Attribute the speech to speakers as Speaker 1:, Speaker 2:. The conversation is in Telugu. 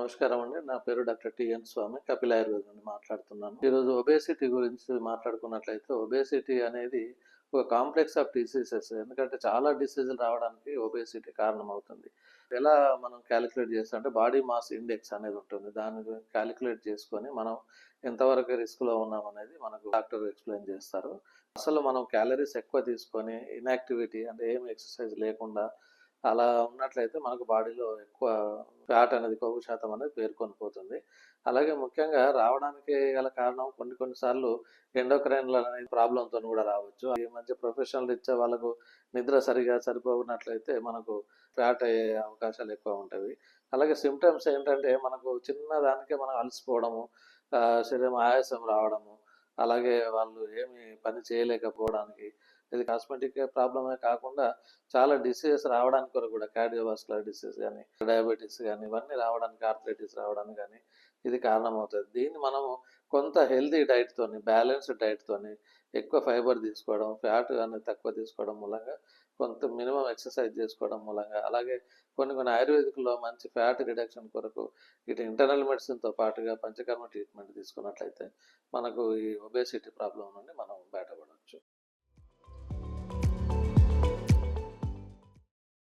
Speaker 1: నమస్కారం అండి. నా పేరు డాక్టర్ టిఎన్ స్వామి. కపిల్ ఆయుర్వేదం నుండి మాట్లాడుతున్నాను. ఈరోజు ఒబేసిటీ గురించి మాట్లాడుకున్నట్లయితే, ఒబేసిటీ అనేది ఒక కాంప్లెక్స్ ఆఫ్ డిసీజెస్. ఎందుకంటే చాలా డిసీజులు రావడానికి ఒబేసిటీ కారణమవుతుంది. ఎలా మనం క్యాలిక్యులేట్ చేస్తామంటే బాడీ మాస్ ఇండెక్స్ అనేది ఉంటుంది. దాన్ని క్యాలిక్యులేట్ చేసుకొని మనం ఎంతవరకు రిస్క్‌లో ఉన్నామనేది మనకు డాక్టర్ ఎక్స్‌ప్లెయిన్ చేస్తారు. అసలు మనం క్యాలరీస్ ఎక్కువ తీసుకొని ఇన్‌యాక్టివిటీ అంటే ఏం ఎక్సర్సైజ్ లేకుండా అలా ఉన్నట్లయితే మనకు బాడీలో ఎక్కువ ఫ్యాట్ అనేది, కొవ్వు శాతం అనేది పేరుకొని పోతుంది. అలాగే ముఖ్యంగా రావడానికి గల కారణం కొన్ని సార్లు ఎండోక్రైన్‌ల అనేది ప్రాబ్లమ్‌తోని కూడా రావచ్చు. ఈ మధ్య ప్రొఫెషనల్ రీత్యా వాళ్ళకు నిద్ర సరిగా సరిపోనట్లయితే మనకు ఫ్యాట్ అయ్యే అవకాశాలు ఎక్కువ ఉంటవి. అలాగే సింప్టమ్స్ ఏంటంటే మనకు చిన్న దానికే మనం అలసిపోవడము, శరీరం ఆయాసం రావడము, అలాగే వాళ్ళు ఏమి పని చేయలేకపోవడానికి, ఇది కాస్మెటిక్ ప్రాబ్లమే కాకుండా చాలా డిసీజెస్ రావడానికి కొరకు కూడా కార్డియోవాస్కులర్ డిసీజ్ కానీ, డయాబెటీస్ కానీ, ఇవన్నీ రావడానికి, ఆర్థరైటిస్ రావడానికి కానీ ఇది కారణమవుతుంది. దీన్ని మనము కొంత హెల్తీ డైట్‌తోని, బ్యాలెన్స్డ్ డైట్‌తోని, ఎక్కువ ఫైబర్ తీసుకోవడం, ఫ్యాట్ అనేది తక్కువ తీసుకోవడం మూలంగా, కొంత మినిమం ఎక్సర్సైజ్ చేసుకోవడం మూలంగా, అలాగే కొన్ని ఆయుర్వేదిక్‌లో మంచి ఫ్యాట్ రిడక్షన్ కొరకు ఇటు ఇంటర్నల్ మెడిసిన్‌తో పాటుగా పంచకర్మ ట్రీట్మెంట్ తీసుకున్నట్లయితే మనకు ఈ ఒబేసిటీ ప్రాబ్లమ్ నుండి మనం బయటపడవచ్చు.